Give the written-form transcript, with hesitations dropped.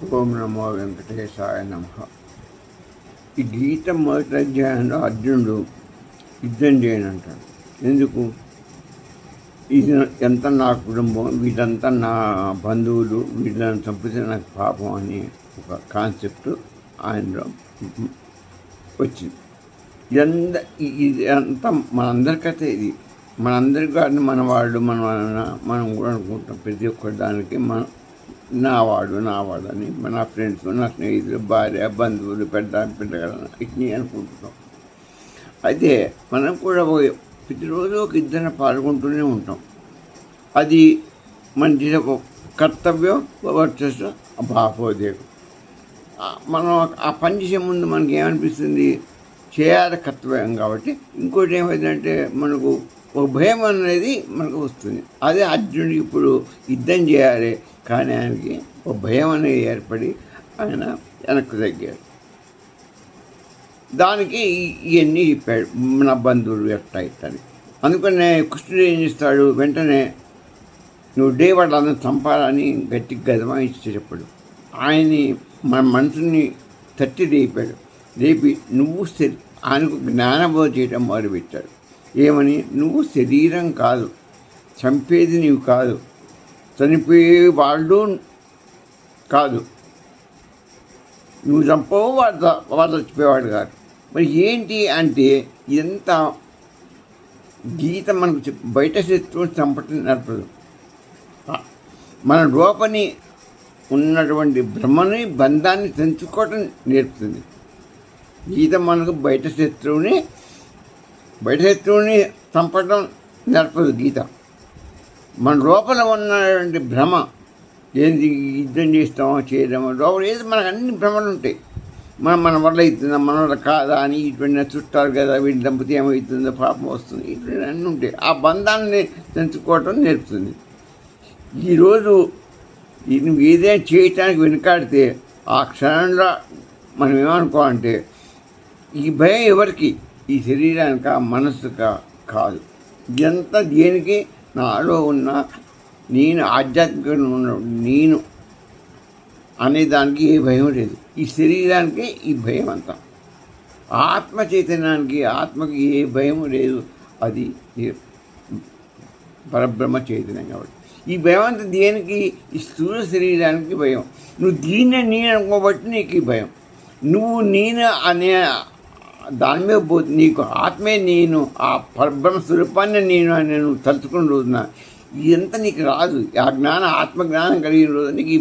ఓం నమో వెంకటేశాయ నమః. ఈ గీత మొదటి అధ్యాయంలో అర్జునుడు యుద్ధం చేయనంటాడు. ఎందుకు? ఇది ఎంత నా కుటుంబం, వీళ్ళంతా నా బంధువులు, వీళ్ళని చంపితే నాకు పాపం అని ఒక కాన్సెప్ట్ ఆయనలో వచ్చింది. ఇది అంతా మనందరి కథ. ఇది మనందరి కానీ మన వాళ్ళు మనం కూడా అనుకుంటాం. ప్రతి ఒక్కరి దానికి నా వాడు అని మన ఫ్రెండ్స్, నా స్నేహితులు, భార్య, బంధువులు, పిల్లగాళ్ళని ఇట్ని అనుకుంటున్నాం. అయితే మనం కూడా ప్రతిరోజు ఒక ఇద్దరిని పాల్గొంటూనే ఉంటాం. అది మన కర్తవ్యం వర్సెస్ భావోద్వేగం. మనం ఆ పని చేసే ముందు మనకి ఏమనిపిస్తుంది? చేయాలి కర్తవ్యం కాబట్టి. ఇంకోటి ఏమైందంటే మనకు ఒక భయం అనేది మనకు వస్తుంది. అదే అర్జునుడికి ఇప్పుడు యుద్ధం చేయాలి, కానీ ఆయనకి ఒక భయం అనేది ఏర్పడి ఆయన వెనక్కి తగ్గాడు. దానికి ఇవన్నీ చెప్పాడు, మన బంధువులు ఎట్లా ఇట్టని. అందుకనే కృష్ణుడు ఏం చేస్తాడు, వెంటనే నువ్వు వాళ్ళందరూ చంపాలని గట్టిగా గదమాయించి చెప్పాడు. ఆయన్ని మన మనసుని తట్టి లేపి నువ్వు ఆయనకు జ్ఞానబోధ చేయడం మొదలుపెట్టాడు. ఏమని? నువ్వు శరీరం కాదు, చంపేది నీవు కాదు, చనిపోయే వాళ్ళు కాదు, నువ్వు చంపవు, వాళ్ళు చచ్చిపోయేవాడు కాదు. మరి ఏంటి అంటే ఎంత గీత మనకు బయట శత్రువుని చంపటం నడపదు, మన లోపని ఉన్నటువంటి భ్రమని బంధాన్ని తెంచుకోవటం నేర్పుతుంది. గీత మనకు బయట శత్రువుని చంపడం నేర్పదు. గీత మన లోపల ఉన్నటువంటి భ్రమ, ఏంది యుద్ధం చేస్తామో చేయడమో, లోపల ఏది మనకు అన్ని భ్రమలు ఉంటాయి. మన వల్ల అవుతుందా, మన వల్ల కాదా అని, ఇటువంటి చుట్టాలు కదా, వీటి దంపతి ఏమవుతుందో, పాపం వస్తుంది, ఇటువంటి అన్నీ ఉంటాయి. ఆ బంధాన్ని తెంచుకోవటం నేర్పుతుంది. ఈరోజు నువ్వు ఏదైనా చేయటానికి వెనుకాడితే ఆ క్షణంలో మనం ఏమనుకోవాలంటే, ఈ భయం ఎవరికి? ఈ శరీరానిక, మనస్సుక కాదు. ఇదంతా దేనికి? నాలో ఉన్న నేను, ఆధ్యాత్మికంగా ఉన్న నేను అనేదానికి ఏ భయం లేదు. ఈ శరీరానికి ఈ భయం అంతా. ఆత్మ చైతన్యానికి, ఆత్మకి ఏ భయం లేదు. అది పరబ్రహ్మ చైతన్యం కాబట్టి. ఈ భయం అంతా దేనికి? ఈ స్థూల శరీరానికి భయం. నువ్వు దీన్నే నేను అనుకోబట్టి నీకు ఈ భయం. నువ్వు నేను అనే దాని మీద పోతే నీకు ఆత్మే నేను, ఆ పరబ్రహ్మ స్వరూపాన్ని నేను అని నువ్వు తలుచుకున్న రోజున ఇదంతా నీకు రాదు. ఆ జ్ఞానం, ఆత్మజ్ఞానం కలిగిన రోజు నీకు